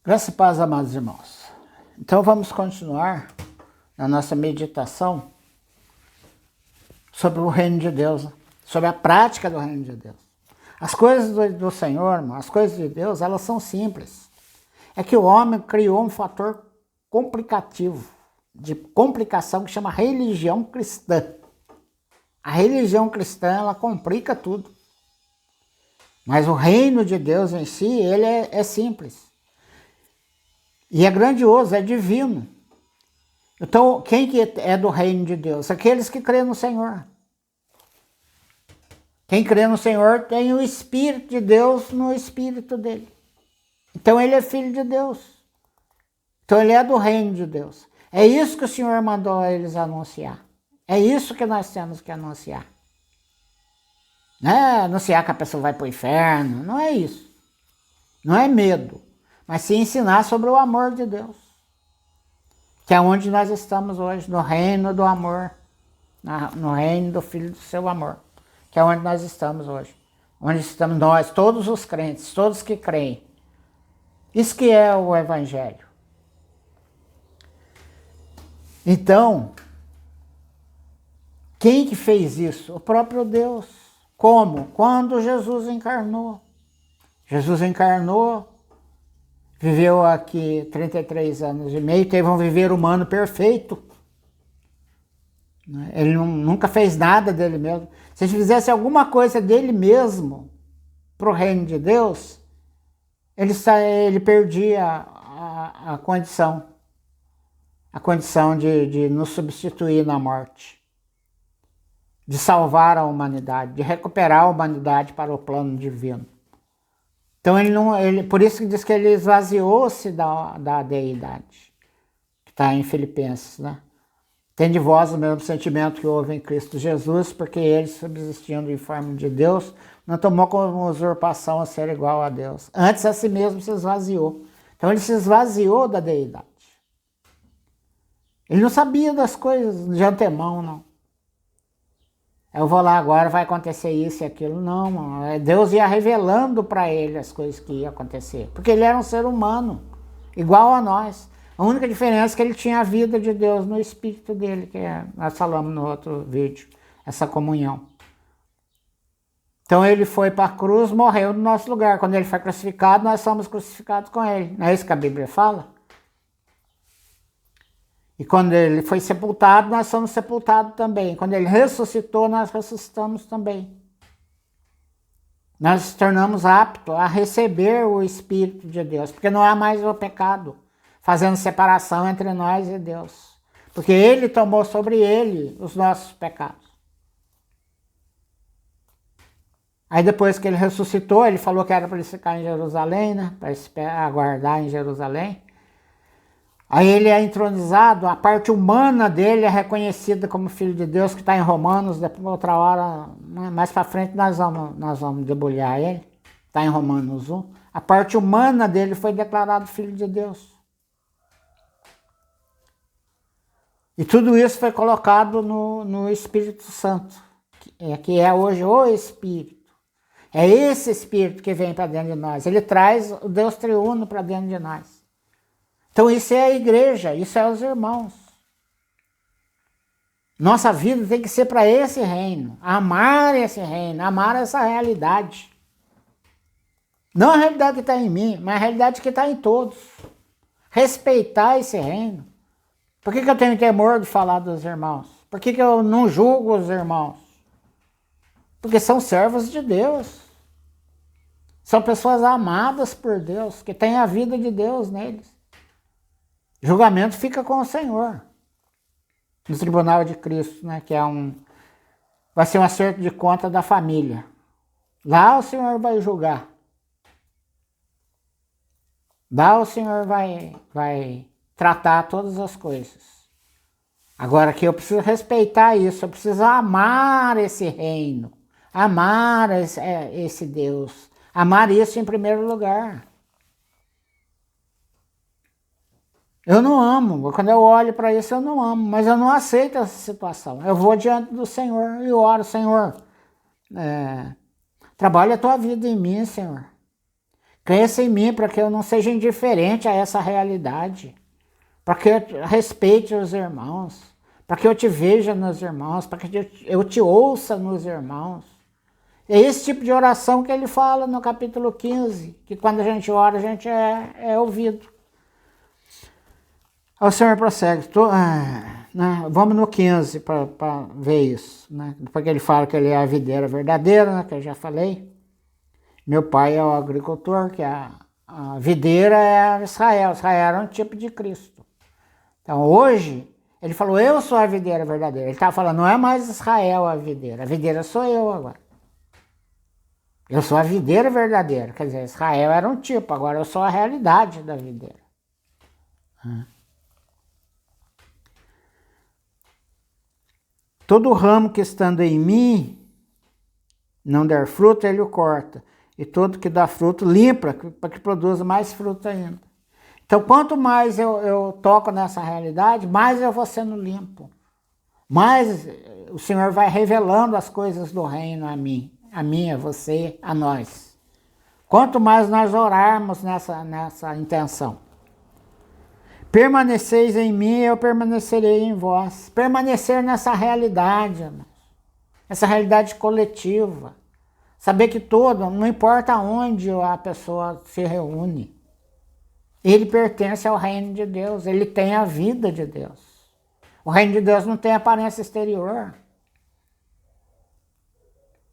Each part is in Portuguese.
Graça e paz, amados irmãos. Então vamos continuar na nossa meditação sobre o reino de Deus, sobre a prática do reino de Deus. As coisas do Senhor, irmão, as coisas de Deus, elas são simples. É que o homem criou um fator complicativo, de complicação, que chama religião cristã. A religião cristã, ela complica tudo. Mas o reino de Deus em si, ele é simples. E é grandioso, é divino. Então, quem que é do reino de Deus? Aqueles que creem no Senhor. Quem crê no Senhor tem o Espírito de Deus no Espírito dele. Então, ele é filho de Deus. Então, ele é do reino de Deus. É isso que o Senhor mandou eles anunciar. É isso que nós temos que anunciar. Não é anunciar que a pessoa vai para o inferno. Não é isso. Não é medo. Mas sim ensinar sobre o amor de Deus. Que é onde nós estamos hoje, no reino do amor. No reino do Filho do seu amor. Que é onde nós estamos hoje. Onde estamos nós, todos os crentes, todos que creem. Isso que é o Evangelho. Então, quem que fez isso? O próprio Deus. Como? Quando Jesus encarnou. Jesus encarnou, viveu aqui 33 anos e meio, teve um viver humano perfeito. Ele nunca fez nada dele mesmo. Se ele fizesse alguma coisa dele mesmo para o reino de Deus, ele perdia a condição de nos substituir na morte, de salvar a humanidade, de recuperar a humanidade para o plano divino. Então por isso que diz que ele esvaziou-se da deidade, que está em Filipenses, né? Tem de vós o mesmo sentimento que houve em Cristo Jesus, porque ele, subsistindo em forma de Deus, não tomou como usurpação a ser igual a Deus. Antes a si mesmo se esvaziou. Então ele se esvaziou da deidade. Ele não sabia das coisas de antemão, não. Eu vou lá agora, vai acontecer isso e aquilo. Não, mano. Deus ia revelando para ele as coisas que iam acontecer. Porque ele era um ser humano, igual a nós. A única diferença é que ele tinha a vida de Deus no espírito dele, que nós falamos no outro vídeo, essa comunhão. Então ele foi para a cruz, morreu no nosso lugar. Quando ele foi crucificado, nós somos crucificados com ele. Não é isso que a Bíblia fala? E quando ele foi sepultado, nós somos sepultados também. Quando ele ressuscitou, nós ressuscitamos também. Nós nos tornamos aptos a receber o Espírito de Deus, porque não há mais o pecado, fazendo separação entre nós e Deus. Porque ele tomou sobre ele os nossos pecados. Aí depois que ele ressuscitou, ele falou que era para ele ficar em Jerusalém, né? Para aguardar em Jerusalém. Aí ele é entronizado, a parte humana dele é reconhecida como filho de Deus, que está em Romanos, depois outra hora, mais para frente nós vamos debulhar ele, está em Romanos 1. A parte humana dele foi declarado filho de Deus. E tudo isso foi colocado no Espírito Santo, que é hoje o Espírito. É esse Espírito que vem para dentro de nós, ele traz o Deus triuno para dentro de nós. Então isso é a igreja, isso é os irmãos. Nossa vida tem que ser para esse reino, amar esse reino, amar essa realidade. Não a realidade que está em mim, mas a realidade que está em todos. Respeitar esse reino. Por que eu tenho temor de falar dos irmãos? Por que eu não julgo os irmãos? Porque são servos de Deus. São pessoas amadas por Deus, que têm a vida de Deus neles. Julgamento fica com o Senhor, no tribunal de Cristo, né? Que vai ser um acerto de conta da família. Lá o Senhor vai julgar. Lá o Senhor vai tratar todas as coisas. Agora que eu preciso respeitar isso, eu preciso amar esse reino, amar esse Deus, amar isso em primeiro lugar. Eu não amo, quando eu olho para isso eu não amo, mas eu não aceito essa situação. Eu vou diante do Senhor e oro, Senhor, trabalha a tua vida em mim, Senhor. Cresça em mim para que eu não seja indiferente a essa realidade. Para que eu respeite os irmãos. Para que eu te veja nos irmãos. Para que eu te ouça nos irmãos. É esse tipo de oração que ele fala no capítulo 15. Que quando a gente ora, a gente é ouvido. O Senhor prossegue. Né, vamos no 15 para ver isso. Né? Depois que ele fala que ele é a videira verdadeira, né, que eu já falei. Meu pai é o agricultor, que a videira é Israel. Israel era um tipo de Cristo. Então hoje, ele falou, eu sou a videira verdadeira. Ele estava falando, não é mais Israel a videira sou eu agora. Eu sou a videira verdadeira. Quer dizer, Israel era um tipo, agora eu sou a realidade da videira. Todo ramo que estando em mim não der fruto, ele o corta. E todo que dá fruto, limpa, para que produza mais fruto ainda. Então, quanto mais eu toco nessa realidade, mais eu vou sendo limpo. Mais o Senhor vai revelando as coisas do reino a mim, a você, a nós. Quanto mais nós orarmos nessa intenção. Permaneceis em mim, eu permanecerei em vós. Permanecer nessa realidade, irmãos. Essa realidade coletiva. Saber que não importa onde a pessoa se reúne, ele pertence ao reino de Deus, ele tem a vida de Deus. O reino de Deus não tem aparência exterior.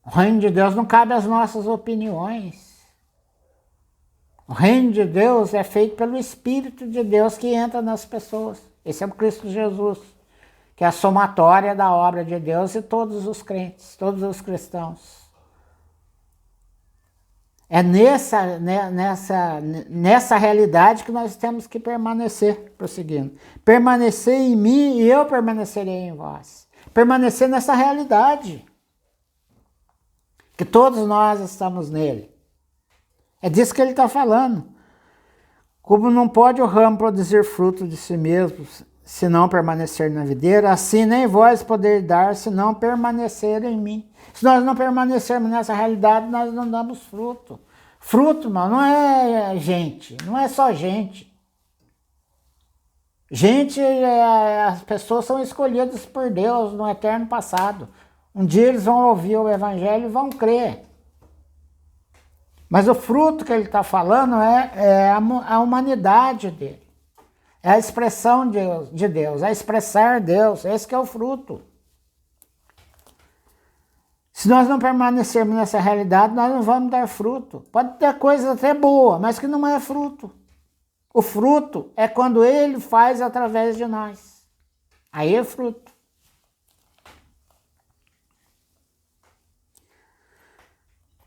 O reino de Deus não cabe às nossas opiniões. O reino de Deus é feito pelo Espírito de Deus que entra nas pessoas. Esse é o Cristo Jesus, que é a somatória da obra de Deus e todos os crentes, todos os cristãos. É nessa realidade que nós temos que permanecer, prosseguindo. Permanecer em mim e eu permanecerei em vós. Permanecer nessa realidade. Que todos nós estamos nele. É disso que ele está falando. Como não pode o ramo produzir fruto de si mesmo, se não permanecer na videira, assim nem vós poder dar, se não permanecer em mim. Se nós não permanecermos nessa realidade, nós não damos fruto. Fruto, irmão, não é gente, não é só gente. Gente, as pessoas são escolhidas por Deus no eterno passado. Um dia eles vão ouvir o evangelho e vão crer. Mas o fruto que ele está falando é a humanidade dele. É a expressão de Deus, é expressar Deus. Esse que é o fruto. Se nós não permanecermos nessa realidade, nós não vamos dar fruto. Pode ter coisa até boa, mas que não é fruto. O fruto é quando ele faz através de nós. Aí é fruto.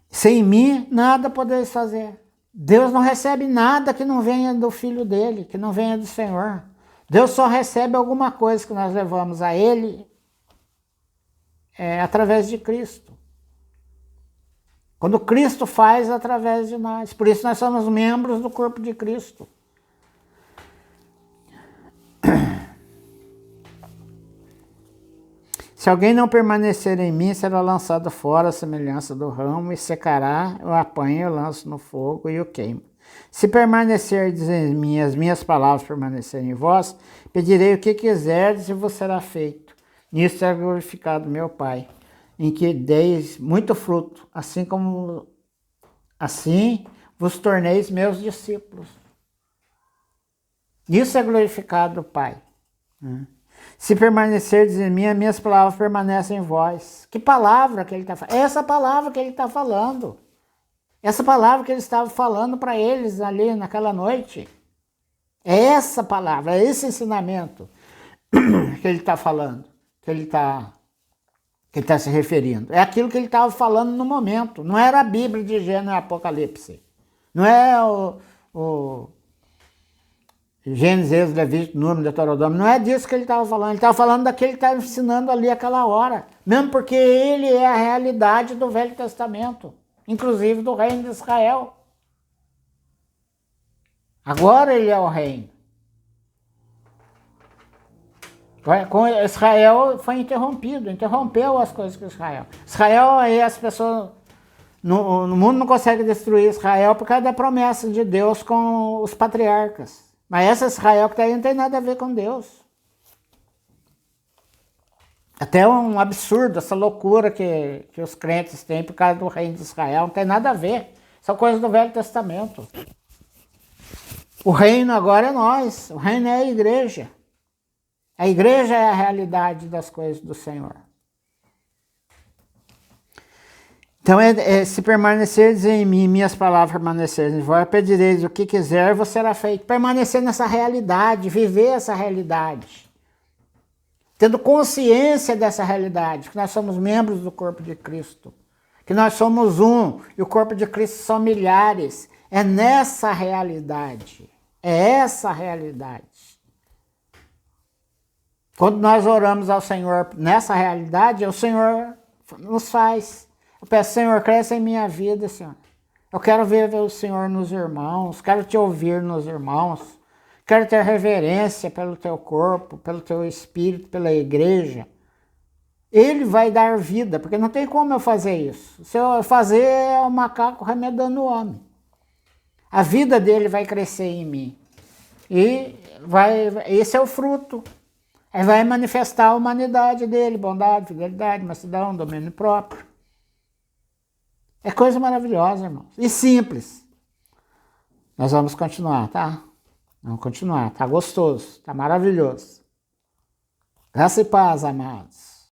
Sem mim, nada podeis fazer. Deus não recebe nada que não venha do Filho dele, que não venha do Senhor. Deus só recebe alguma coisa que nós levamos a ele através de Cristo. Quando Cristo faz através de nós. Por isso nós somos membros do corpo de Cristo. Se alguém não permanecer em mim, será lançado fora a semelhança do ramo, e secará, eu apanho, eu lanço no fogo e o queimo. Se permanecerdes em mim, as minhas palavras permanecerem em vós, pedirei o que quiserdes e vos será feito. Nisso é glorificado meu Pai, em que deis muito fruto, assim vos torneis meus discípulos. Nisso é glorificado o Pai. Se permanecerdes em mim, as minhas palavras permanecem em vós. Que palavra que ele está falando? Essa palavra que ele está falando. Essa palavra que ele estava falando para eles ali naquela noite. É essa palavra, é esse ensinamento que ele está falando, que ele está se referindo. É aquilo que ele estava falando no momento. Não era a Bíblia de Gênesis e Apocalipse. Não é o Gênesis, Êxodo, Levítico, Número, Deuteronômio. Não é disso que ele estava falando. Ele estava falando daquele que estava ensinando ali aquela hora. Mesmo porque ele é a realidade do Velho Testamento. Inclusive do reino de Israel. Agora ele é o reino. Com Israel foi interrompido, interrompeu as coisas com Israel. Israel, aí as pessoas No mundo não consegue destruir Israel por causa da promessa de Deus com os patriarcas. Mas essa Israel que está aí não tem nada a ver com Deus. Até um absurdo, essa loucura que os crentes têm por causa do reino de Israel, não tem nada a ver. São coisas do Velho Testamento. O reino agora é nós, o reino é a igreja. A igreja é a realidade das coisas do Senhor. Então, se permaneceres em mim, minhas palavras permanecerem em vós, pedireis o que quiser, vos será feito. Permanecer nessa realidade, viver essa realidade. Tendo consciência dessa realidade, que nós somos membros do corpo de Cristo. Que nós somos um, e o corpo de Cristo são milhares. É nessa realidade. É essa realidade. Quando nós oramos ao Senhor nessa realidade, o Senhor nos faz. Eu peço, Senhor, cresce em minha vida, Senhor. Eu quero ver o Senhor nos irmãos, quero te ouvir nos irmãos, quero ter reverência pelo teu corpo, pelo teu espírito, pela igreja. Ele vai dar vida, porque não tem como eu fazer isso. Se eu fazer, é o macaco remedando o homem. A vida dele vai crescer em mim. E esse é o fruto. Aí vai manifestar a humanidade dele, bondade, fidelidade, mansidão, domínio próprio. É coisa maravilhosa, irmãos. E simples. Nós vamos continuar, tá? Vamos continuar. Tá gostoso, tá maravilhoso. Graça e paz, amados.